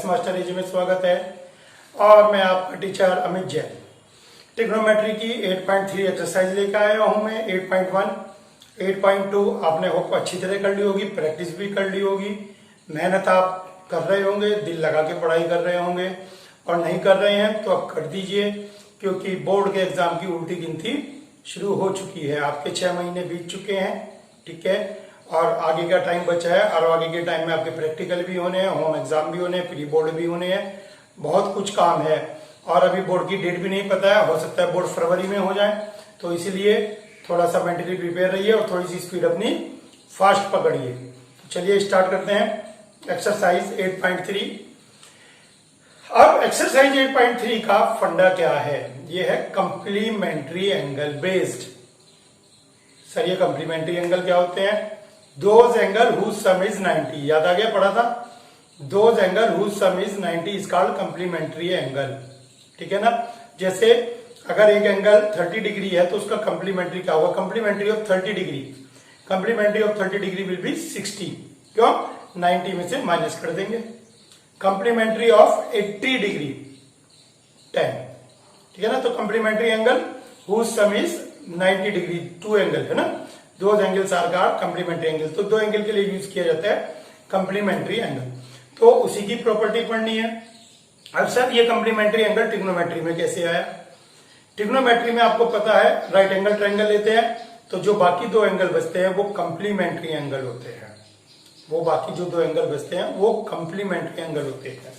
Maths master एजी में स्वागत है और मैं आपका टीचर अमित जैन। ट्रिग्नोमेट्री की 8.3 एक्सरसाइज लेकर आया हूं मैं। 8.1, 8.2 आपने होप अच्छी तरह कर ली होगी, प्रैक्टिस भी कर ली होगी, मेहनत आप कर रहे होंगे, दिल लगा के पढ़ाई कर रहे होंगे। और नहीं कर रहे हैं तो अब कर दीजिए, क्योंकि बोर्ड के एग्जाम की उल्टी गिनती शुरू हो चुकी है। आपके 6 महीने बीत चुके हैं, ठीक है, और आगे का टाइम बचा है। और आगे के टाइम में आपके प्रैक्टिकल भी होने हैं, होम एग्जाम भी होने हैं, प्री बोर्ड भी होने हैं, बहुत कुछ काम है। और अभी बोर्ड की डेट भी नहीं पता है, हो सकता है बोर्ड फरवरी में हो जाए, तो इसीलिए थोड़ा सा मेंटली प्रिपेयर रहिए और थोड़ी सी स्पीड अपनी फास्ट पकड़िए। तो चलिए स्टार्ट करते हैं एक्सरसाइज 8.3। अब एक्सरसाइज 8.3 का फंडा क्या है? ये है कंप्लीमेंट्री एंगल बेस्ड। सर ये कंप्लीमेंट्री एंगल क्या होते हैं? Those angle whose sum is 90। याद आ गया, पढ़ा था। Those angle whose sum is 90 is called complementary angle, ठीक है ना। जैसे अगर एक एंगल 30 डिग्री है तो उसका कंप्लीमेंट्री क्या होगा? Complementary of 30 degree, complementary of 30 degree will be 60। क्यों? 90 में से माइनस कर देंगे। कंप्लीमेंट्री ऑफ 80 डिग्री 10, ठीक है ना। तो complementary angle whose sum is 90 degree, 2 angle है ना, दो angles are called complementary angle. तो 2 एंगल के लिए यूज किया जाता है कंप्लीमेंट्री एंगल। तो उसी की प्रॉपर्टी पढ़नी है। अब सर ये कंप्लीमेंट्री एंगल ट्रिग्नोमेट्री में कैसे आया? ट्रिग्नोमेट्री में आपको पता है राइट एंगल ट्रायंगल लेते हैं तो जो बाकी 2 एंगल बचते हैं वो कंप्लीमेंट्री एंगल होते हैं। वो बाकी जो 2 एंगल बचते हैं वो कंप्लीमेंट्री एंगल होते हैं।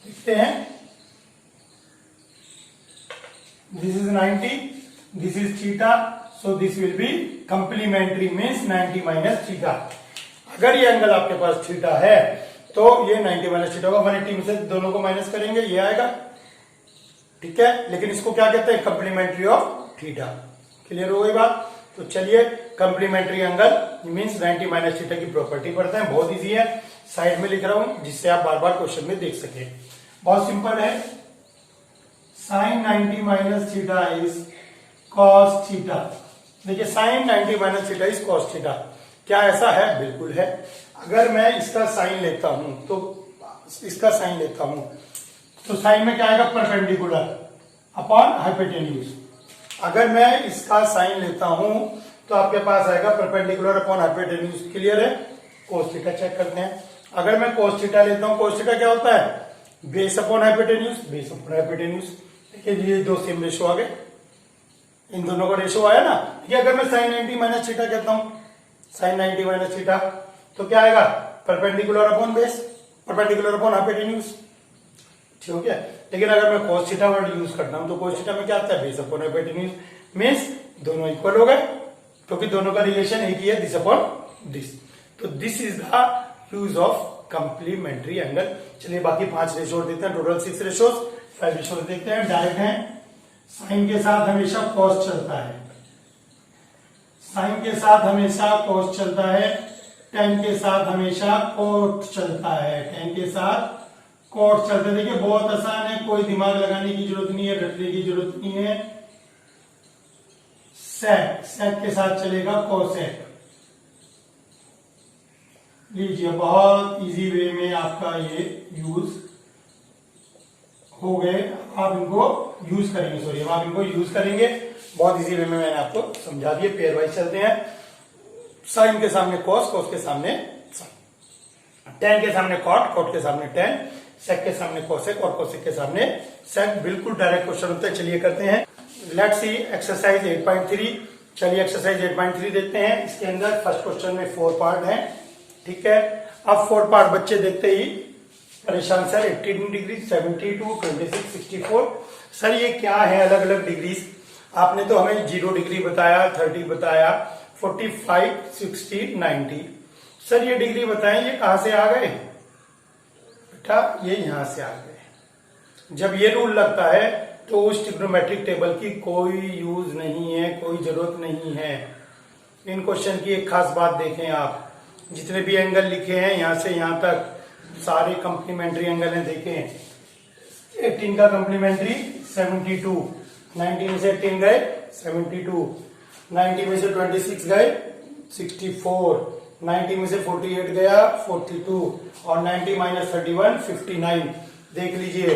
देखते हैं, this is 90, this is theta, so this will be complementary means 90 minus theta. अगर ये एंगल आपके पास थीटा है तो ये 90 माइनस थीटा होगा। 180 में से दोनों को माइनस करेंगे, ये आएगा, ठीक है। लेकिन इसको क्या कहते हैं? Complementary of theta. क्लियर हो गई बात? तो चलिए complementary angle means 90 minus theta की प्रॉपर्टी पढ़ते हैं। बहुत इजी है, साइड में लिख रहा हूं जिससे आप बार बार क्वेश्चन में देख सके। बहुत सिंपल है। Sine 90 minus theta is cos theta. देखिए sine 90 minus theta is cos theta. क्या ऐसा है? बिल्कुल है। अगर मैं इसका साइन लेता हूं तो इसका साइन लेता हूं तो साइन में क्या आएगा? Perpendicular upon hypotenuse. अगर मैं इसका साइन लेता हूं तो आपके पास आएगा परपेंडिकुलर अपॉन हाइपोटेन्यूज। क्लियर है? कोस थीटा चेक करते हैं। अगर मैं कोस थीटा लेता हूं, कोस थीटा क्या होता है? Base upon hypotenuse, base upon hypotenuse. देखिए ये 2 सेम रेशो आ गए, इन दोनों का रेशो आया ना। ये अगर मैं साइन 90 माइनस थीटा कहता हूं, साइन 90 माइनस थीटा, तो क्या आएगा? Perpendicular upon base, perpendicular upon hypotenuse, ठीक है। लेकिन अगर मैं cos थीटा वर्ड यूज करता हूं तो cos थीटा में क्या आता है? बेस अपॉन हाइपोटेन्यूज मींस दोनों इक्वल हो गए, क्योंकि दोनों का रिलेशन एक ही है, दिस अपॉन दिस। तो this is the use of complementary angle. चलिए बाकी 5 रेशो देते हैं, टोटल 6 रेशोज, 5 रेशो देखते हैं। डायरेक्ट है, साइन के साथ हमेशा कॉस चलता है, साइन के साथ हमेशा कॉस चलता है, टेन के साथ हमेशा कोट चलता है, टेन के साथ कोट चलता है। देखिए बहुत आसान है, कोई दिमाग लगाने की जरूरत नहीं है, रटने की जरूरत नहीं है। सेक, सेक के साथ चलेगा कोसेक। लीजिए बहुत इजी वे में आपका ये यूज हो गए। आप इनको यूज करेंगे, सॉरी आप इनको यूज करेंगे। बहुत इजी वे में मैंने आपको समझा दिए। पेयर वाइज चलते हैं। साइन के सामने कॉस, कॉस के सामने साइन, टेन के सामने कॉट, कॉट के सामने टेन, सेक के सामने कोसेक और कोसेक के सामने सेक। बिल्कुल डायरेक्ट क्वेश्चन होता है। चलिए करते हैं। Let's see exercise 8.3। चलिए एक्सरसाइज 8.3 देखते हैं। इसके अंदर फर्स्ट क्वेश्चन में 4 पार्ट है, ठीक है। अब 4 पार्ट बच्चे देखते ही परेशान, सर 18 डिग्री, 72, 26, 64, सर ये क्या है अलग अलग डिग्रीज? आपने तो हमें 0 डिग्री बताया, 30 बताया, 45, 60, 90। सर ये डिग्री बताएं, ये कहां से आ गए? बेटा ये यहां से आ गए। जब ये रूल लगता है तो उस ट्रिग्नोमेट्रिक टेबल की कोई यूज नहीं है, कोई जरूरत नहीं है। इन क्वेश्चन की एक खास बात देखें आप, जितने भी एंगल लिखे हैं यहां से यहां तक सारे कंप्लीमेंट्री एंगल हैं। देखें 18 का कंप्लीमेंट्री 72, 90 में से 18 गए 72, 90 में से 26 गए 64, 90 में से 48 गया 42 और 90 माइनस 31 59। देख लीजिए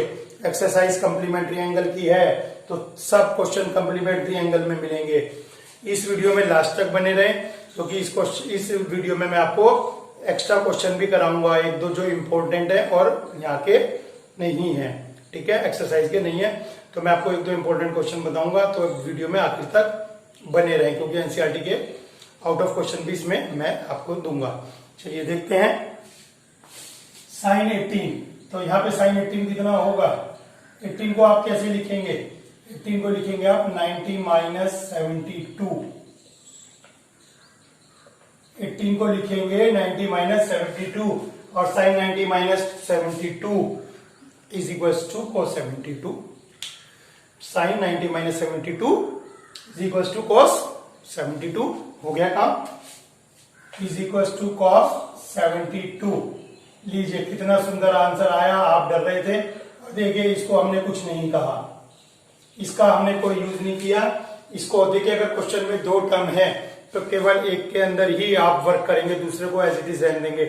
एक्सरसाइज कंप्लीमेंट्री एंगल की है तो सब क्वेश्चन कंप्लीमेंट्री एंगल में मिलेंगे। इस वीडियो में लास्ट तक बने रहे क्योंकि इस वीडियो में मैं आपको एक्स्ट्रा क्वेश्चन भी कराऊंगा, एक दो जो इम्पोर्टेंट है और यहाँ के नहीं है, ठीक है, एक्सरसाइज के नहीं है, तो मैं आपको एक दो इम्पोर्टेंट क्वेश्चन बताऊंगा। तो वीडियो में आखिर तक बने रहे क्योंकि एनसीईआरटी के आउट ऑफ क्वेश्चन भी इसमें मैं आपको दूंगा। चलिए देखते हैं साइन 18। तो यहाँ पे साइन 18 कितना होगा, 18 को आप कैसे लिखेंगे, 18 को लिखेंगे आप 90 माइनस 72। 18 को लिखेंगे 90 माइनस 72 और sine 90 minus 72 is equal to cos 72। Sine 90 minus 72 is equal to cos 72 हो गया काम, इज इक्वल टू cos 72। लीजिए कितना सुंदर आंसर आया। आप डर रहे थे और देखिए इसको हमने कुछ नहीं कहा, इसका हमने कोई यूज नहीं किया। इसको देखिए अगर क्वेश्चन में दो टर्म है तो केवल एक के अंदर ही आप वर्क करेंगे, दूसरे को एज इट इज रहने देंगे।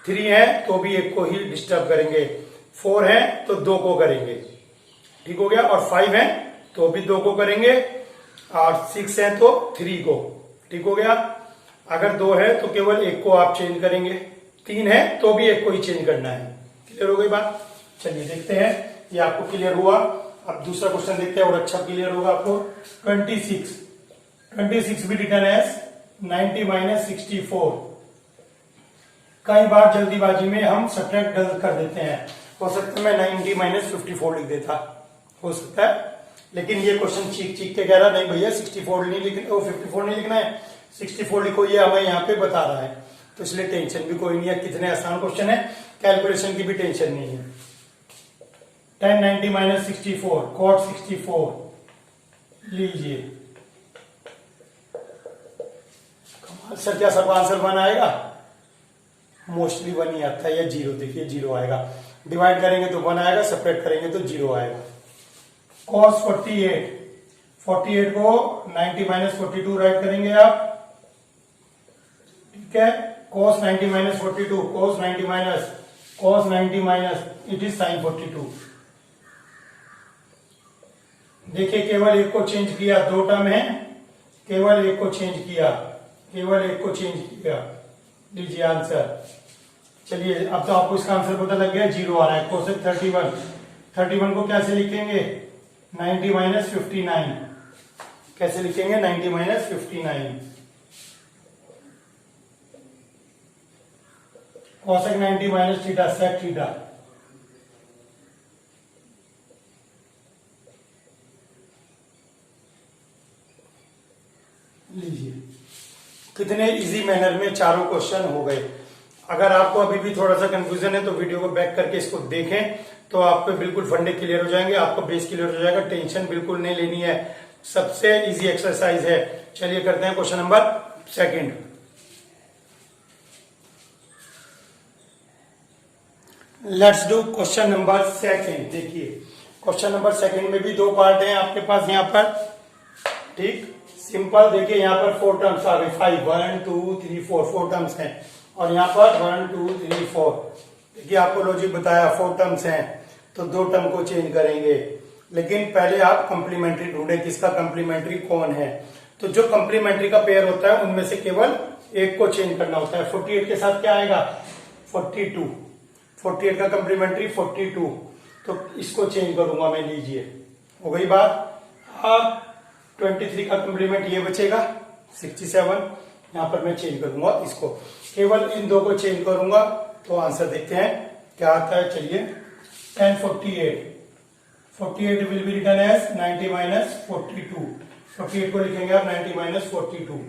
3 है तो भी एक को ही डिस्टर्ब करेंगे, 4 है तो 2 को करेंगे, ठीक हो गया, और 5 है तो भी 2 को करेंगे, और 6 है तो 3 को, ठीक हो गया। अगर 2 है तो केवल एक को आप चेंज करेंगे, 3 है तो भी एक को ही चेंज करना है। क्लियर हो गई बात। चलिए देखते हैं ये आपको क्लियर हुआ। अब दूसरा क्वेश्चन देखते हैं और अच्छा क्लियर होगा आपको। 26 भी रिटर्न एज 90 माइनस 64। कई बार जल्दीबाजी में हम सब्ट्रैक्ट गलत कर देते हैं, हो सकता है मैं 90 माइनस 54 लिख देता, हो सकता है, लेकिन ये क्वेश्चन चीख के कह रहा नहीं भैया 64 नहीं लिखना, 54 नहीं लिखना है, 64 लिखो, ये हमें यहाँ पे बता रहा है, तो इसलिए टेंशन भी कोई नहीं है। कितने आसान क्वेश्चन है, कैलकुलेशन की भी टेंशन नहीं है। 10 90 माइनस 64 cot 64 लीजिए। सर क्या सबका आंसर 1 आएगा, मोस्टली 1 ही आता है, या 0, देखिए 0 आएगा। डिवाइड करेंगे तो 1 आएगा, सेपरेट करेंगे तो 0 आएगा। cos 48 को 90 माइनस 42 राइट करेंगे आप, ठीक है। cos 90 minus 42 cos 90 minus it is sin 42। देखिए केवल एक को चेंज किया, 2 टर्म है, केवल एक को चेंज किया, लीजिए आंसर। चलिए अब तो आपको इसका आंसर पता लग गया, 0 आ रहा है। cosec 31 को कैसे लिखेंगे, 90 माइनस 59, कैसे लिखेंगे 90 minus 59। cosec 90 minus theta sec theta, लीजिए कितने इजी मैनर में चारों क्वेश्चन हो गए। अगर आपको अभी भी थोड़ा सा कंफ्यूजन है तो वीडियो को बैक करके इसको देखें तो आपको बिल्कुल फंडे क्लियर हो जाएंगे, आपको बेस क्लियर हो जाएगा। टेंशन बिल्कुल नहीं लेनी है, सबसे इजी एक्सरसाइज है। चलिए करते हैं question number 2। Let's do question number 2। देखिए क्वेश्चन नंबर 2 में भी 2 पार्ट हैं आपके पास यहाँ पर, ठीक, सिंपल। देखिए यहाँ पर 4 टर्म्स आ गए, 5 1 2 3 4 टर्म्स हैं, और यहाँ पर 1 2 3 4। देखिए आपको लॉजिक बताया, 4 टर्म्स हैं तो 2 टर्म को चेंज करेंगे, लेकिन पहले आप कंप्लीमेंट्री ढूंढे, किसका कंप्लीमेंट्री कौन है। तो जो कंप्लीमेंट्री का पेयर होता है उनमें से केवल एक को चेंज करना होता है। 48 के साथ क्या आएगा, 42, 48 का कंप्लीमेंट्री 42, तो इसको चेंज करूंगा मैं, लीजिए हो गई बात। अब 23 का कंप्लीमेंट ये बचेगा 67, यहां पर मैं चेंज करूंगा इसको, केवल इन 2 को चेंज करूंगा तो आंसर देखते हैं क्या आता है। चलिए 48 will be return as 90 minus 42। 48 को लिखेंगे आप 90 माइनस 42।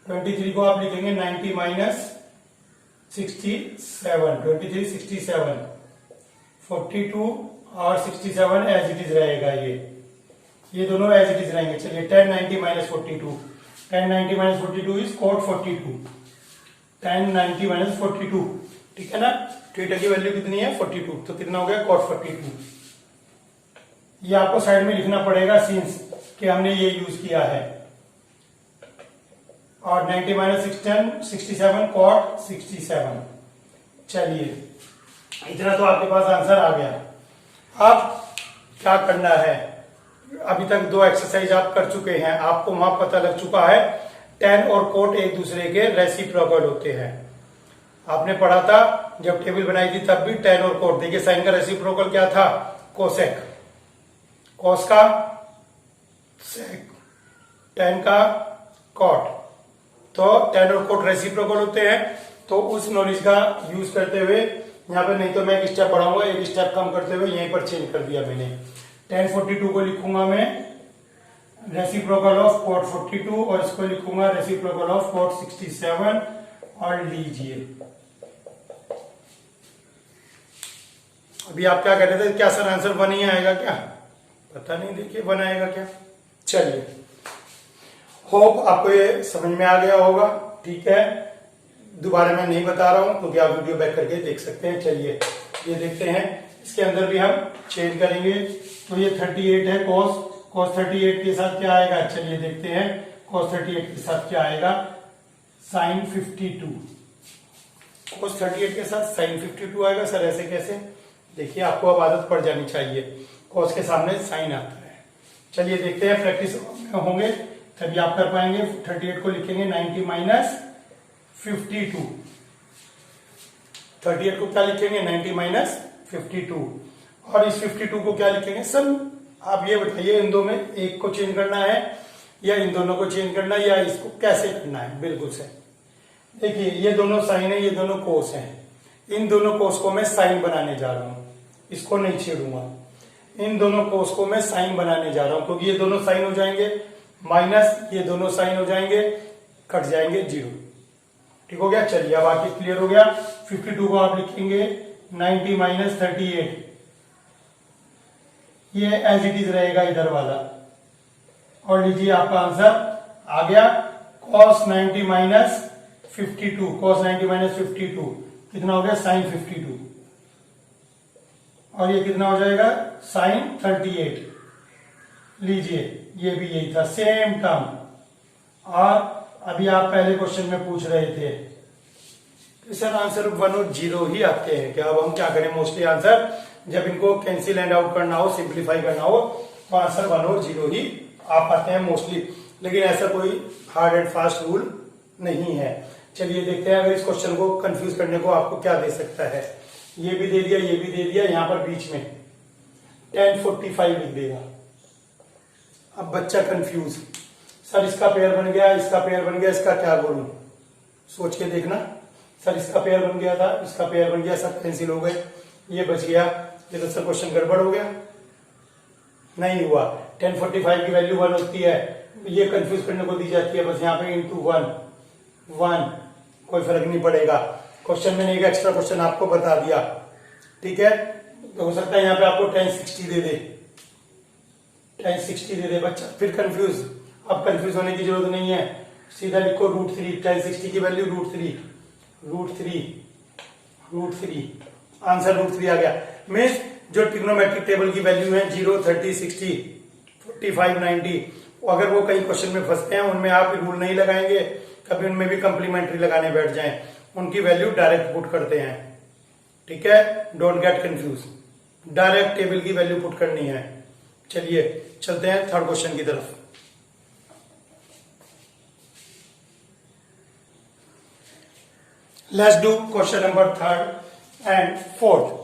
23 को आप लिखेंगे 90 माइनस 67। 23 67, 42 और 67 एज इट इज रहेगा, ये दोनों एज इट इज रहेंगे। चलिए 10 90 minus 42, 10 90 minus 42 is cot 42, 10 90 minus 42, ठीक है ना। थीटा की वैल्यू कितनी है 42, तो कितना हो गया cot 42। ये आपको साइड में लिखना पड़ेगा सिंस कि हमने ये यूज किया है। और 90 माइनस 67 कॉट 67। चलिए इतना तो आपके पास आंसर आ गया। अब क्या करना है, अभी तक 2 एक्सरसाइज आप कर चुके हैं, आपको वहां पता लग चुका है tan और cot एक दूसरे के रेसिप्रोकल होते हैं। आपने पढ़ा था जब टेबल बनाई थी तब भी tan और cot। देखिए साइन का रेसिप्रोकल क्या था, कोसेक, cos का सेक, tan का cot। तो tan और cot रेसिप्रोकल होते हैं। तो उस नॉलेज का यूज करते हुए यहाँ पे, नहीं तो मैं एक स्टेप पढ़ाऊंगा, एक स्टेप कम करते हुए यहीं पर चेंज कर दिया मैंने। tan 42 को लिखूंगा मैं रेसिप्रोकल ऑफ cot 42 और इसको लिखूंगा रेसिप्रोकल ऑफ cot 67। और लीजिए अभी आप क्या कह रहे थे, क्या सर आंसर 1 ही आएगा क्या, पता नहीं, देखिए 1 आएगा क्या। चलिए होप आपको ये समझ में आ गया होगा, ठीक है। दोबारा मैं नहीं बता रहा हूं क्योंकि आप वीडियो बैक करके देख सकते हैं। चलिए ये देखते हैं, इसके अंदर भी हम चेंज करेंगे। तो ये 38 है, cos 38 के साथ क्या आएगा, चलिए देखते हैं cos 38 के साथ क्या आएगा, sin 52। cos 38 के साथ sin 52 आएगा। सर ऐसे कैसे, देखिए आपको अब आदत पड़ जानी चाहिए, cos के सामने sin आता है। चलिए देखते हैं, प्रैक्टिस होंगे तभी आप कर पाएंगे। 38 को लिखेंगे 90 माइनस 52। 38 को क्या लिखेंगे, 90 माइनस 52। और इस 52 को क्या लिखेंगे, सर आप ये बताइए इन दो में एक को चेंज करना है या इन दोनों को चेंज करना है या इसको कैसे करना है। बिल्कुल सही। देखिए ये दोनों साइन है, ये दोनों कोस हैं। इन दोनों कोस को मैं साइन बनाने जा रहा हूं, इसको नहीं छेड़ूंगा। इन दोनों कोस को मैं साइन बनाने जा रहा हूं क्योंकि ये दोनों साइन हो जाएंगे, माइनस ये दोनों साइन हो जाएंगे, कट जाएंगे 0। ठीक हो गया। चलिए अब आगे क्लियर हो गया। 52 को आप लिखेंगे 90 माइनस 38, ये एज इट इज रहेगा इधर वाला। और लीजिए आपका आंसर आ गया, cos 90 माइनस 52, cos 90 माइनस 52 कितना हो गया, sin 52। और ये कितना हो जाएगा, sin 38। लीजिए ये भी यही था, सेम टर्म। और अभी आप पहले क्वेश्चन में पूछ रहे थे कि सर आंसर 1 और 0 ही आते हैं क्या। अब हम क्या करें, मोस्टली आंसर जब इनको कैंसिल एंड आउट करना हो, सिंप्लीफाई करना हो, तो आंसर 1 और 0 ही आ पाते हैं मोस्टली। लेकिन ऐसा कोई हार्ड एंड फास्ट रूल नहीं है। चलिए देखते हैं, अगर इस क्वेश्चन को कंफ्यूज करने को आपको क्या दे सकता है। ये भी दे दिया, ये भी दे दिया, यहां पर बीच में tan 45 लिख देगा। अब बच्चा कंफ्यूज, सर इसका पेयर बन गया, इसका पेयर बन गया, इसका क्या बोलूं, सोच के देखना। सर इसका पेयर बन गया था, इसका पेयर बन गया, सब कैंसिल हो गए, ये बच गया। ये तो सर क्वेश्चन गड़बड़ हो गया, नहीं हुआ। tan 45 की वैल्यू 1 होती है, ये कंफ्यूज करने को दी जाती है, बस यहाँ पे इंटू 1, कोई फर्क नहीं पड़ेगा। क्वेश्चन में एक एक्स्ट्रा क्वेश्चन आपको बता दिया, ठीक है। तो हो सकता है यहाँ पे आपको tan 60 दे दे, tan 60 दे दे बच्चा, फिर कंफ्यूज। अब कंफ्यूज होने की जरूरत नहीं है, सीधा लिखो √3। tan 60 की वैल्यू √3, आंसर √3 आ गया। मीन्स जो ट्रिग्नोमेट्रिक टेबल की वैल्यू है 0, 30, 60, 45, 90, अगर वो कई क्वेश्चन में फंसते हैं, उनमें आप रूल नहीं लगाएंगे, कभी उनमें भी कंप्लीमेंट्री लगाने बैठ जाएं, उनकी वैल्यू डायरेक्ट पुट करते हैं, ठीक है। Don't get confuse, direct table की वैल्यू पुट करनी है। चलिए चलते हैं थर्ड क्वेश्चन की तरफ। Let's do question number 3rd and 4th।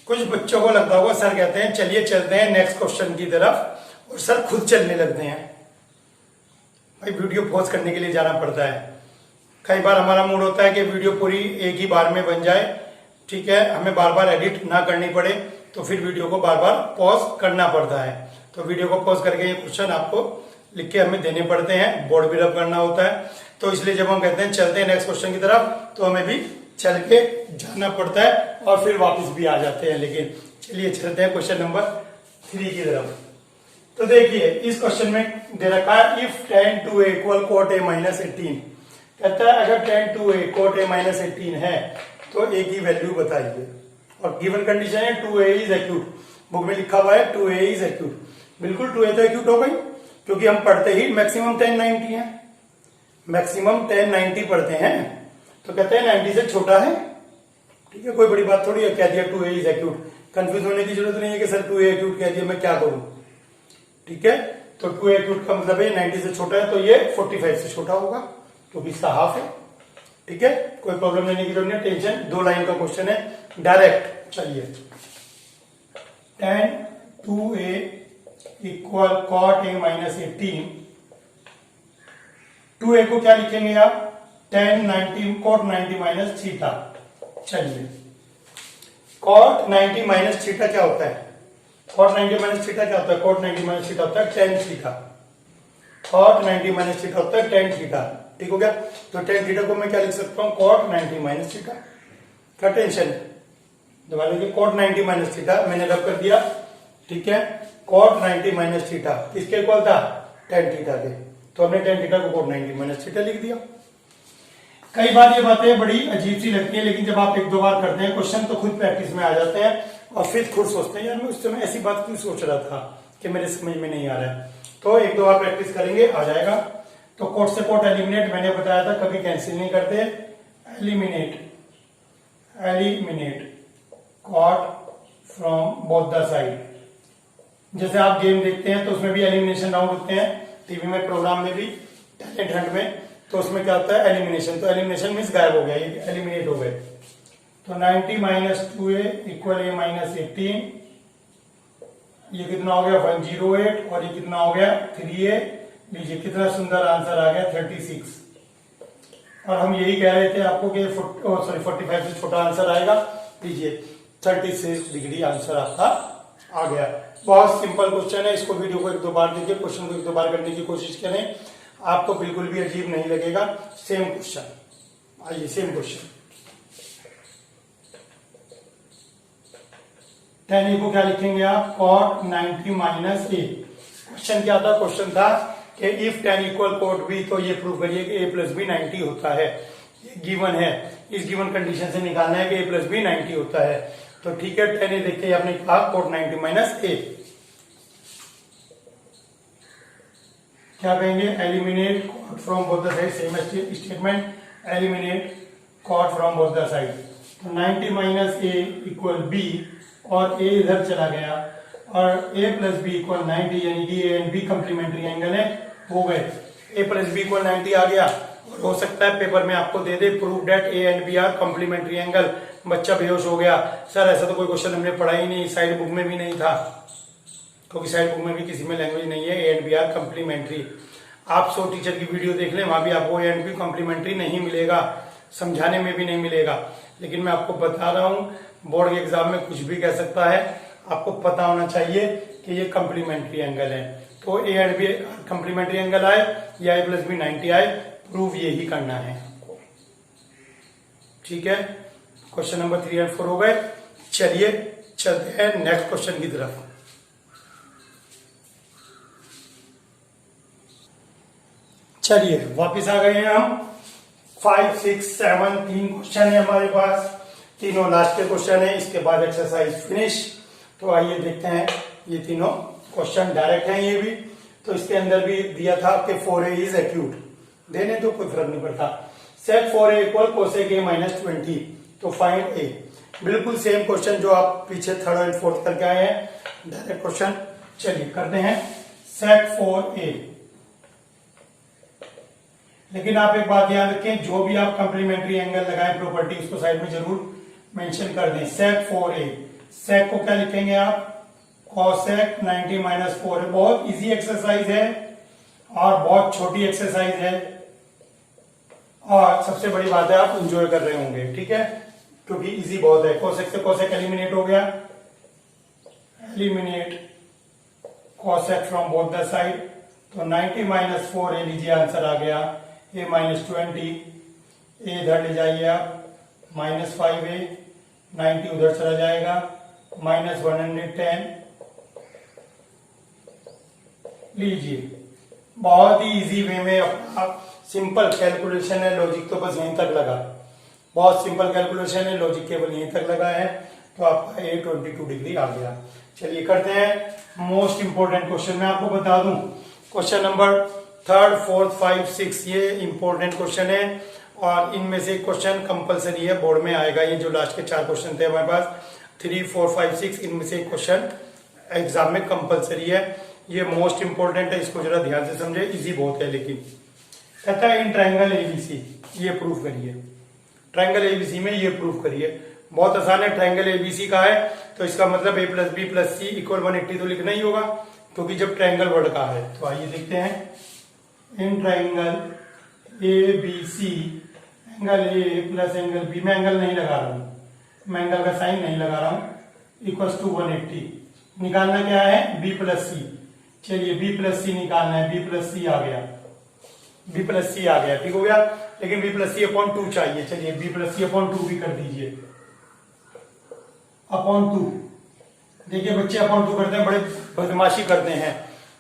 कुछ बच्चों को लगता होगा सर कहते हैं चलिए चलते हैं नेक्स्ट क्वेश्चन की तरफ, और सर खुद चलने लगते हैं। भाई वीडियो पॉज करने के लिए जाना पड़ता है। कई बार हमारा मूड होता है कि वीडियो पूरी एक ही बार में बन जाए, ठीक है, हमें बार बार एडिट ना करनी पड़े, तो फिर वीडियो को बार बार पॉज करना पड़ता है। तो वीडियो को पॉज करके ये क्वेश्चन आपको लिख के हमें देने पड़ते हैं, बोर्ड भी रब करना होता है। तो इसलिए जब हम कहते हैं चलते हैं नेक्स्ट क्वेश्चन की तरफ, तो हमें भी चल के जाना पड़ता है और फिर वापस भी आ जाते हैं। लेकिन चलिए चलते हैं क्वेश्चन नंबर 3 की तरफ। तो देखिए इस क्वेश्चन में दे रखा है if tan 2a equal cot a minus 18। कहता है अगर tan 2a cot a minus 18 है तो a की वैल्यू बताइए। और गिवन कंडीशन है 2a इज एक्यूट, बुक में लिखा हुआ है 2a इज एक्यूट। बिल्कुल 2a तो एक्यूट हो गई, क्योंकि हम पढ़ते ही मैक्सिमम tan 90 है। मैक्सिमम 10 90 पढ़ते हैं, तो कहते हैं 90 से छोटा है। ठीक है, कोई बड़ी बात थोड़ी है, कह दिया 2a इज एक्यूट, कंफ्यूज होने की जरूरत नहीं है कि सर 2a एक्यूट कह दिया, मैं क्या करूं। ठीक है, तो 2a एक्यूट का मतलब है 90 से छोटा है, तो ये 45 से छोटा होगा, क्योंकि इसका हाफ है। ठीक है, कोई प्रॉब्लम लेने की जरूरत नहीं, टेंशन, 2 लाइन का क्वेश्चन है डायरेक्ट। चलिए, tan 2a equal cot a minus 18, 2a को क्या लिखेंगे आप, tan 90 cot 90 माइनस थीटा। चलिए, cot 90 माइनस थीटा क्या होता है, cot 90 माइनस थीटा क्या होता है, cot 90 माइनस थीटा होता है tan theta, cot 90 minus theta होता है tan थीटा। ठीक हो गया, तो tan थीटा को मैं क्या लिख सकता हूं, cot 90 माइनस थीटा। क्या टेंशन है, दबा लीजिए, cot 90 माइनस थीटा मैंने रब कर दिया। ठीक है, cot 90 माइनस थीटा किसके इक्वल था, tan थीटा के, तो हमने tan थीटा को cot 90 माइनस थीटा लिख दिया। कई बार ये बातें बड़ी अजीब सी लगती है, लेकिन जब आप 1-2 बार करते हैं क्वेश्चन तो खुद प्रैक्टिस में आ जाते हैं, और फिर खुद सोचते हैं यार मैं उस समय ऐसी बात क्यों सोच रहा था कि मेरे समझ में नहीं आ रहा है। तो 1-2 बार प्रैक्टिस करेंगे, आ जाएगा। तो कोट से कोट एलिमिनेट मैंने बताया था, कभी कैंसिल नहीं करते, eliminate caught from both the side. जैसे आप गेम देखते हैं तो उसमें भी एलिमिनेशन राउंड होते हैं, टीवी में, प्रोग्राम में भी, टैलेंट हंट में, तो उसमें क्या होता है, एलिमिनेशन। तो एलिमिनेशन मीन्स गायब हो गया, ये एलिमिनेट हो गए। तो 90 minus 2a equal a minus 18, ये कितना हो गया 108, और ये कितना हो गया 3a। लीजिए कितना सुंदर आंसर आ गया 36। और हम यही कह रहे थे आपको कि 45 से छोटा आंसर आएगा। लीजिए 36 डिग्री आंसर आपका आ गया। बहुत सिंपल क्वेश्चन है, इसको वीडियो को 1-2 बार देखिए, क्वेश्चन को 1-2 बार करने की कोशिश करें, आपको बिल्कुल भी अजीब नहीं लगेगा। सेम क्वेश्चन, आइए सेम क्वेश्चन। tan a को क्या लिखेंगे आप, cot 90 माइनस a। क्वेश्चन क्या था, क्वेश्चन था कि if tan equal cot b, तो ये प्रूव करिए कि a प्लस बी 90 होता है। ये गिवन है, इस गिवन कंडीशन से निकालना है कि a प्लस बी 90 होता है। तो ठीक है, tan a देखते आपने कहा cot 90 माइनस a, क्या कहेंगे, eliminate cot from both the side, same statement, eliminate cot from both the side. तो 90 माइनस a इक्वल b, और a इधर चला गया, और a प्लस बी इक्वल 90, यानी कि a and b complementary angle है, हो गए। a प्लस बी इक्वल 90 आ गया, और हो सकता है पेपर में आपको दे दे prove that a and b are complementary angle, बच्चा बेहोश हो गया। सर ऐसा तो कोई क्वेश्चन हमने पढ़ा ही नहीं, साइड बुक में भी नहीं था, क्योंकि साइड बुक में भी किसी में लैंग्वेज नहीं है a and b are complementary. आप 100 टीचर की वीडियो देख लें, वहां भी आपको a एंड b कंप्लीमेंट्री नहीं मिलेगा, समझाने में भी नहीं मिलेगा। लेकिन मैं आपको बता रहा हूं, बोर्ड के एग्जाम में कुछ भी कह सकता है, आपको पता होना चाहिए कि ये कंप्लीमेंट्री एंगल है। तो A and B complementary angle आए या a प्लस बी 90 आए, प्रूव यही करना है। ठीक है, क्वेश्चन नंबर 3 और 4 हो गए। चलिए चलते हैं नेक्स्ट क्वेश्चन की तरफ। चलिए वापिस आ गए हैं हम। 5, 6, 7 3 क्वेश्चन है हमारे पास, तीनों लास्ट के क्वेश्चन है, इसके बाद एक्सरसाइज फिनिश। तो आइए देखते हैं, ये तीनों क्वेश्चन डायरेक्ट हैं ये भी। तो इसके अंदर भी दिया था कि 4a इज एक्यूट, देने तो कोई फर्क नहीं पड़ता। सेक 4a equal cosec a minus 20, तो फाइंड a। बिल्कुल सेम क्वेश्चन जो आप पीछे 3rd और 4th करके आए हैं, डायरेक्ट क्वेश्चन। चलिए करते हैं सेक 4a। लेकिन आप एक बात याद रखें, जो भी आप कंप्लीमेंट्री एंगल लगाए प्रॉपर्टी, उसको साइड में जरूर मेंशन कर दें। सेक 4a, सेक को क्या लिखेंगे आप, कोसेक 90 माइनस 4 है। बहुत इजी एक्सरसाइज है और बहुत छोटी एक्सरसाइज है, और सबसे बड़ी बात है आप एंजॉय कर रहे होंगे। ठीक है, क्योंकि इजी बहुत है। कोसेक से कोसेक एलिमिनेट हो गया, eliminate cosec from both the side. तो 90 माइनस 4 a लीजिए आंसर आ गया, a माइनस 20, a इधर ले जाइए आप, माइनस 5a, 90 उधर चला जाएगा, माइनस 110। लीजिए बहुत ही इजी वे में अपना सिंपल कैलकुलेशन है, लॉजिक तो बस यहीं तक लगा, बहुत सिंपल कैलकुलेशन है, लॉजिक केवल यहीं तक लगा है। तो आपका a 22 डिग्री आ गया। चलिए करते हैं मोस्ट इंपोर्टेंट क्वेश्चन। मैं आपको बता दूं, क्वेश्चन नंबर 3rd 4th 5 6 ये इंपॉर्टेंट क्वेश्चन है और इनमें से क्वेश्चन कंपलसरी है, बोर्ड में आएगा। ये जो लास्ट के 4 क्वेश्चन थे हमारे पास 3 4 5 6, इनमें से क्वेश्चन एग्जाम में कंपलसरी है। ये मोस्ट इंपॉर्टेंट है, इसको जरा ध्यान से समझे, इजी बहुत है। लेकिन कहता है इन ट्रायंगल एबीसी ये प्रूफ करिए, ट्रायंगल एबीसी में ये प्रूफ करिए। बहुत आसान है, ट्रायंगल एबीसी का है तो इसका मतलब a plus B plus C equal 180 तो लिखना ही होगा, क्योंकि जब ट्रायंगल वर्ड का है। तो आइए देखते हैं in triangle A B C angle A plus angle B, मैं एंगल नहीं लगा रहा हूं, मैं एंगल का साइन नहीं लगा रहा हूं, इक्वल टू 180। निकालना क्या है, बी प्लस सी। चलिए बी प्लस सी निकालना है, बी प्लस सी आ गया, बी प्लस सी आ गया, ठीक हो गया। लेकिन बी प्लस सी अपॉन 2 चाहिए, चलिए बी प्लस सी अपॉन 2 भी कर दीजिए, अपॉन 2। देखिए बच्चे अपॉन 2 करते हैं, बड़े बदमाशी करते हैं।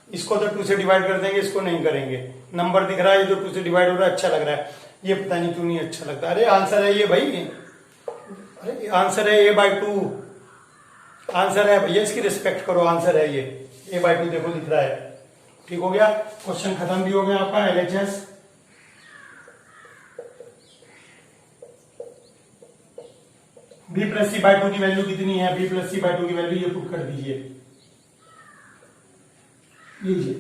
इसको तो 2 से डिवाइड कर देंगे, इसको नहीं करेंगे। नंबर दिख रहा है, ये जो 2 से डिवाइड हो रहा है अच्छा लग रहा है, ये पता नहीं क्यों नहीं अच्छा लगता। अरे आंसर है ये भाई, अरे आंसर है a/2, आंसर है भैया, इसकी रिस्पेक्ट करो, आंसर है ये a/2, देखो दिख रहा है। ठीक हो गया, क्वेश्चन खत्म भी हो गया आपका LHS। b plus C by 2 की वैल्यू कितनी है, b प्लस सी बाई 2 की वैल्यू ये पुट कर दीजिए। लीजिए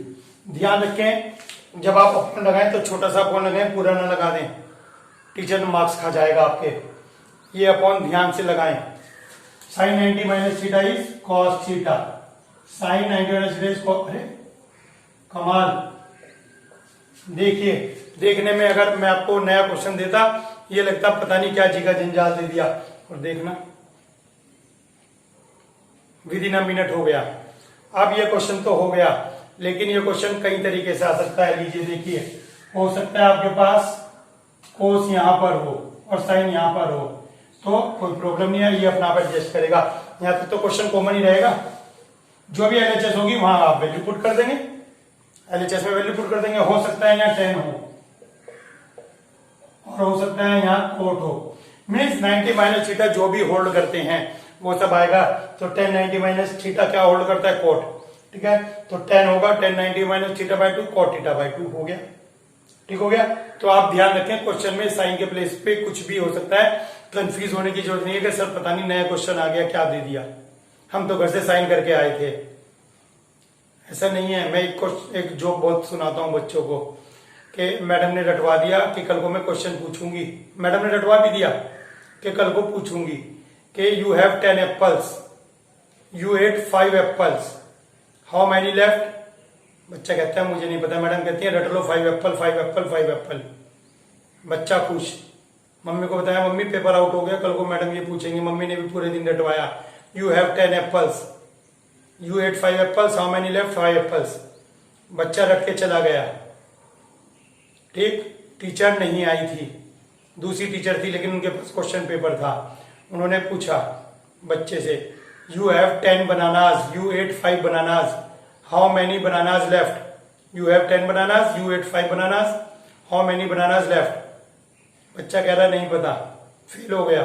ध्यान रखें, जब आप अपॉन लगाएं तो छोटा सा अपॉन लगाएं, पूरा ना लगा दें, टीचर मार्क्स खा जाएगा आपके। ये अपॉन ध्यान से लगाएं। Sine 90 minus theta is cos theta, sine 90 minus theta is cos, अरे कमाल। देखिए देखने में अगर मैं आपको नया क्वेश्चन देता, ये लगता पता नहीं क्या जी का जंजाल दे दिया। और देखना विद इन अ मिनट हो गया। अब ये क्वेश्चन तो हो गया, लेकिन ये क्वेश्चन कई तरीके से आ सकता है। लीजिए देखिए, हो सकता है आपके पास कोस यहां पर हो और साइन यहां पर हो, तो कोई प्रॉब्लम नहीं है, ये अपना आप एडजस्ट करेगा। यहां तक तो क्वेश्चन कॉमन ही रहेगा, जो भी LHS होगी वहां आप वैल्यू पुट कर देंगे, LHS में वैल्यू पुट कर देंगे। हो सकता है यहाँ 10 हो और हो सकता है यहाँ कोट हो, मीन्स 90 माइनस थीटा जो भी होल्ड करते हैं वो सब आएगा। तो 10 90 माइनस थीटा क्या होल्ड करता है, कोट, ठीक है। तो 10 होगा 10 90 minus theta by 2, cot theta by 2 हो गया। ठीक हो गया। तो आप ध्यान रखें, क्वेश्चन में साइन के प्लेस पे कुछ भी हो सकता है, कंफ्यूज होने की जरूरत नहीं है कि सर पता नहीं नया क्वेश्चन आ गया, क्या दे दिया, हम तो घर से साइन करके आए थे। ऐसा नहीं है। मैं एक जोक बहुत सुनाता हूँ बच्चों को कि मैडम ने रटवा दिया कि कल को मैं क्वेश्चन पूछूंगी, मैडम ने रटवा भी दिया कि कल को पूछूंगी कि you have 10 apples, you ate 5 apples, how many left. बच्चा कहता है मुझे नहीं पता, मैडम कहती है रट लो 5 एप्पल 5 एप्पल 5 एप्पल। बच्चा खुश, मम्मी को बताया मम्मी पेपर आउट हो गया, कल को मैडम ये पूछेंगे। मम्मी ने भी पूरे दिन रटवाया, you have 10 apples, you ate 5 apples, how many left 5 apples. बच्चा रट के चला गया। ठीक, टीचर नहीं आई थी, दूसरी टीचर थी, लेकिन उनके पास क्वेश्चन पेपर था। उन्होंने पूछा बच्चे से, you have 10 bananas, you ate 5 bananas, how many bananas left. You have 10 bananas, you ate 5 bananas, how many bananas left. बच्चा कह रहा नहीं पता, फेल हो गया।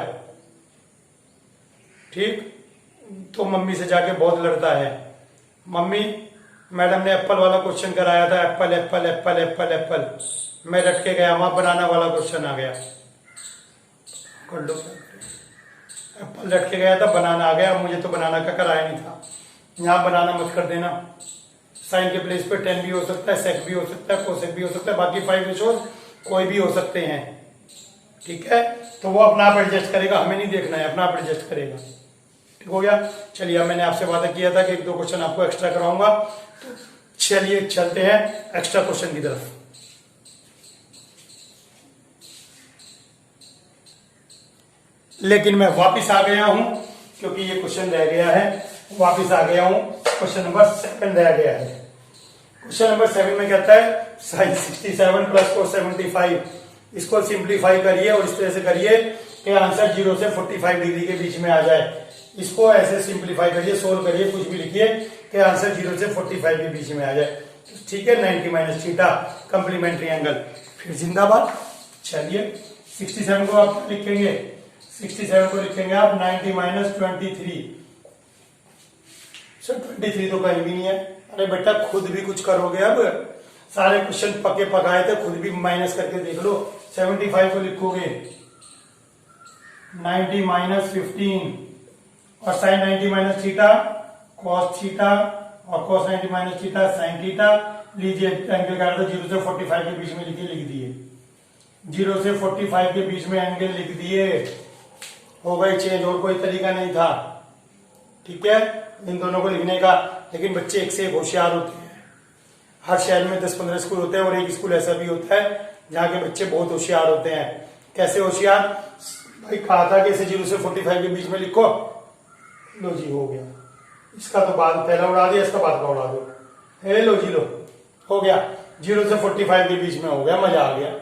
ठीक, तो मम्मी से जाके बहुत लड़ता है, मम्मी मैडम ने एप्पल वाला क्वेश्चन कराया था, Apple Apple Apple Apple Apple, मैं रट के गया, वहां बनाना वाला क्वेश्चन आ गया। कर लो, एप्पल रट के गया था, बनाना आ गया, मुझे तो बनाना का कराया नहीं था। यहां बनाना मत कर देना। साइन के प्लेस पे 10 भी हो सकता है, सेक भी हो सकता है, कोसेक भी हो सकता है, बाकी 5 रेशोज कोई भी हो सकते हैं। ठीक है, तो वो अपना आप एडजस्ट करेगा, हमें नहीं देखना है, अपना आप एडजस्ट करेगा। ठीक हो गया। चलिए, मैंने आपसे वादा किया था कि 1-2 क्वेश्चन आपको एक्स्ट्रा कराऊंगा, तो चलिए चलते हैं एक्स्ट्रा क्वेश्चन की तरफ। लेकिन मैं वापस आ गया हूं क्योंकि ये क्वेश्चन रह गया है, वापस आ गया हूं। क्वेश्चन नंबर 7 रह गया है। क्वेश्चन नंबर 7 में कहता है साइन 67 प्लस cos 75, इसको सिंप्लीफाई करिए और इस तरह से करिए कि आंसर 0 से 45 डिग्री के बीच में आ जाए। इसको ऐसे सिंप्लीफाई करिए, सोल्व करिए, कुछ भी लिखिए कि आंसर 0 से 45 के बीच में आ जाए। ठीक है, 90 माइनस थीटा कंप्लीमेंट्री एंगल, फिर जिंदाबाद। चलिए 67 को आप लिखेंगे, 67 को लिखेंगे आप 90 माइनस 23। सर 23 तो कहीं भी नहीं है। अरे बेटा खुद भी कुछ करोगे अब, सारे क्वेश्चन पके पकाए थे, खुद भी माइनस करके देख लो। 75 को लिखोगे 90 माइनस 15 और sine 90 minus theta cos theta और cos 90 minus theta sine theta. लीजिए एंगल काट दो, 0 से 45 के बीच में लिख दिए, 0 से 45 के बीच में एंगल लिख दिए, हो गई चेंज, और कोई तरीका नहीं था। ठीक है, इन दोनों को लिखने का। लेकिन बच्चे एक से एक होशियार होते हैं। हर शहर में 10-15 स्कूल होते हैं और एक स्कूल ऐसा भी होता है जहाँ के बच्चे बहुत होशियार होते हैं। कैसे होशियार? भाई कहा था कि इसे 0 से 45 के बीच में लिखो, लो जी हो गया। इसका तो बाद पहला उड़ा दिया, इसका बाद का उड़ा दो, हे लो जी लो, हो गया। 0 से 45 के बीच में हो गया, मजा आ गया।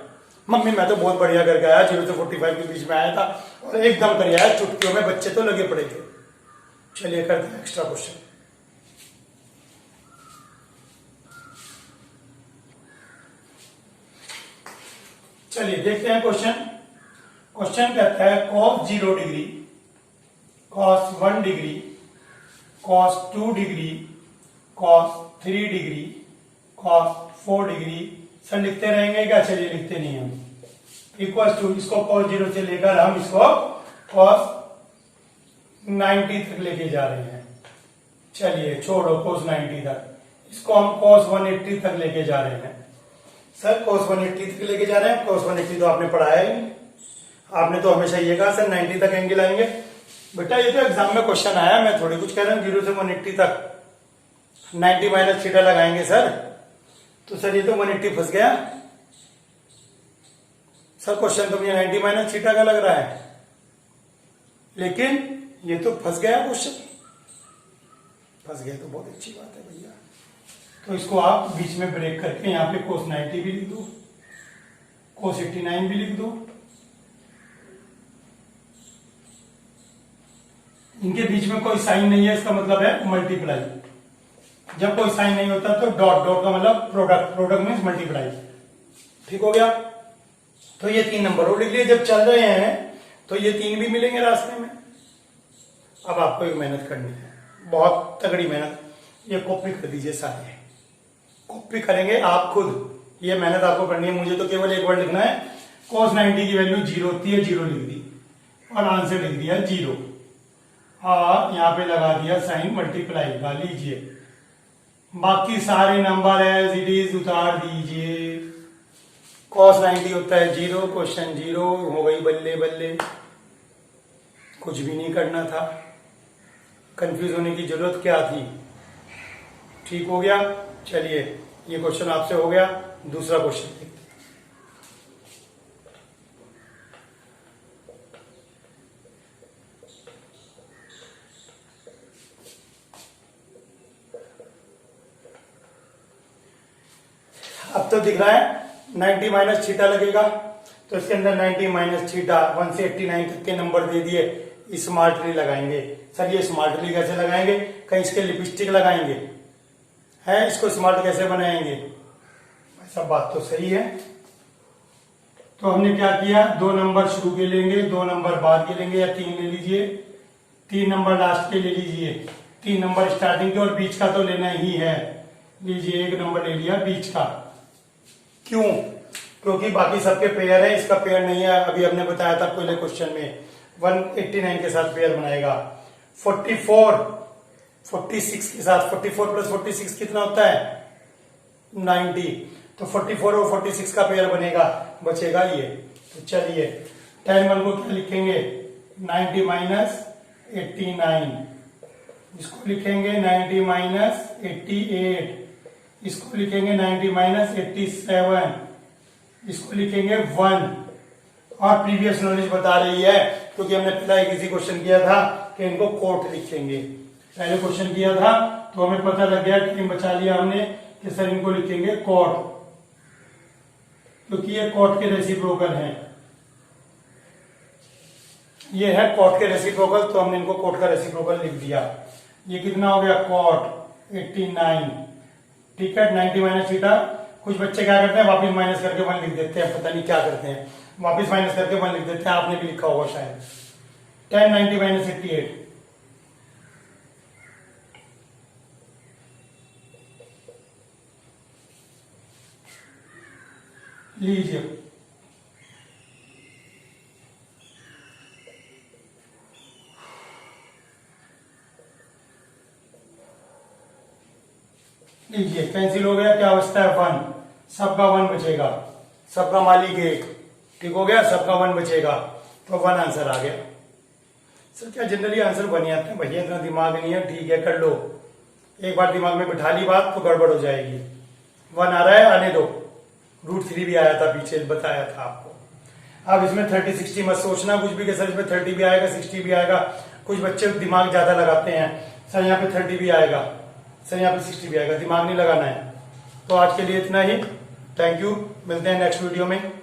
मम्मी मैं तो बहुत बढ़िया करके आया, 0 से 45 के बीच में आया था और एकदम कर आया चुटकियों में। बच्चे तो लगे पड़े थे। चलिए करते हैं एक्स्ट्रा क्वेश्चन। चलिए देखते हैं क्वेश्चन। क्वेश्चन कहता है cos 0 degree, cos 1 degree, cos 2 degree, cos 3 degree, cos 4 degree. Sir लिखते रहेंगे क्या? चलिए लिखते नहीं हम। इक्वल टू, इसको cos 0 से लेकर हम इसको cos 90 तक लेके जा रहे हैं। चलिए छोड़ो cos 90 तक, इसको हम cos 180 तक लेके जा रहे हैं। सर cos 180 तक लेके जा रहे हैं, cos 180 तो आपने पढ़ाया ही, आपने तो हमेशा ये कहा सर 90 तक एंगल आएंगे। बेटा ये तो एग्जाम में क्वेश्चन आया, मैं थोड़ी कुछ कह रहा हूँ। 0 से 180 तक 90 माइनस थीटा लगाएंगे सर, तो सर ये तो 180 फंस गया। सर क्वेश्चन तो मुझे 90 माइनस थीटा का लग रहा है, लेकिन ये तो फंस गया क्वेश्चन। फंस गया तो बहुत अच्छी बात है भैया। तो इसको आप बीच में ब्रेक करके यहाँ पे cos 90 भी लिख दो, cos 89 भी लिख दो। इनके बीच में कोई साइन नहीं है, इसका मतलब है मल्टीप्लाई। जब कोई साइन नहीं होता तो डॉट, डॉट का मतलब प्रोडक्ट, प्रोडक्ट मीन्स मल्टीप्लाई। ठीक हो गया। तो ये 3 नंबर और लिख लिए। जब चल रहे हैं तो ये 3 भी मिलेंगे रास्ते में। अब आपको एक मेहनत करनी है, बहुत तगड़ी मेहनत। ये कॉपी कर दीजिए, सारे कॉपी करेंगे आप खुद। ये मेहनत आपको करनी है, मुझे तो केवल एक वर्ड लिखना है। cos 90 की वैल्यू 0 होती है, 0 लिख दी और आंसर लिख दिया 0, और यहाँ पे लगा दिया साइन मल्टीप्लाई का। लीजिए बाकी सारे नंबर एज इट इज उतार दीजिए। cos 90 होता है 0, क्वेश्चन 0 हो गई, बल्ले बल्ले। कुछ भी नहीं करना था, कंफ्यूज होने की जरूरत क्या थी। ठीक हो गया। चलिए ये क्वेश्चन आपसे हो गया। दूसरा क्वेश्चन देखते हैं। अब तो दिख रहा है 90 माइनस थीटा लगेगा, तो इसके अंदर 90 माइनस थीटा 1 से 89 तक के नंबर दे दिए। स्मार्टली लगाएंगे। सर ये स्मार्टली कैसे लगाएंगे? कहीं इसके लिपस्टिक लगाएंगे है, इसको स्मार्ट कैसे बनाएंगे? ऐसा बात तो सही है। तो हमने क्या किया, 2 नंबर शुरू के लेंगे, 2 नंबर बाद के लेंगे, या 3 ले लीजिए, 3 नंबर लास्ट के ले लीजिए, 3 नंबर स्टार्टिंग के, और बीच का तो लेना ही है। लीजिए 1 नंबर ले लिया बीच का। क्यों? क्योंकि बाकी सबके पेयर है, इसका पेयर नहीं है। अभी हमने बताया था पहले क्वेश्चन में 189 के साथ पेयर बनाएगा। 46 के साथ 44 प्लस 46 कितना होता है? 90। तो 44 और 46 का पेयर बनेगा, बचेगा ये। तो चलिए 10 को क्या लिखेंगे? 90 माइनस 89, इसको लिखेंगे 90 माइनस 88, इसको लिखेंगे 90 माइनस 87, इसको लिखेंगे 1। और प्रीवियस नॉलेज बता रही है, क्योंकि हमने पहले किसी क्वेश्चन किया था कि इनको कोट लिखेंगे। पहले क्वेश्चन किया था तो हमें पता लग गया, टाइम बचा लिया हमने कि सर इनको लिखेंगे कोट, क्योंकि ये कोट के रेसिप्रोकल हैं। ये है कोट के रेसिप्रोकल, तो हमने इनको कोट का रेसिप्रोकल लिख दिया। ये कितना हो गया? कोट 89। ठीक है, 90 माइनस थीटा। कुछ बच्चे क्या करते हैं, वापिस माइनस करके 1 लिख देते हैं, पता नहीं क्या करते हैं, वापिस माइनस करके 1 लिख देते हैं। आपने भी लिखा होगा शायद। 10 90 माइनस 88, लीजिए। लीजिए कैंसिल हो गया, क्या बचता है 1, सबका 1 बचेगा, सबका मालिक 1, ठीक हो गया, सबका 1 बचेगा, तो 1 आंसर आ गया। सर क्या जनरली आंसर बन जाते हैं भैया, इतना दिमाग नहीं है, ठीक है कर लो, एक बार दिमाग में बिठा ली बात तो गड़बड़ हो जाएगी। 1 आ रहा है, आने दो, √3 भी आया था पीछे, बताया था आपको। अब इसमें 30 60 मत सोचना कुछ भी कि सर इसमें 30 भी आएगा 60 भी आएगा, कुछ बच्चे दिमाग ज्यादा लगाते हैं, सर यहाँ पे 30 भी आएगा, सर यहाँ पे 60 भी आएगा, दिमाग नहीं लगाना है। तो आज के लिए इतना ही, थैंक यू, मिलते हैं नेक्स्ट वीडियो में।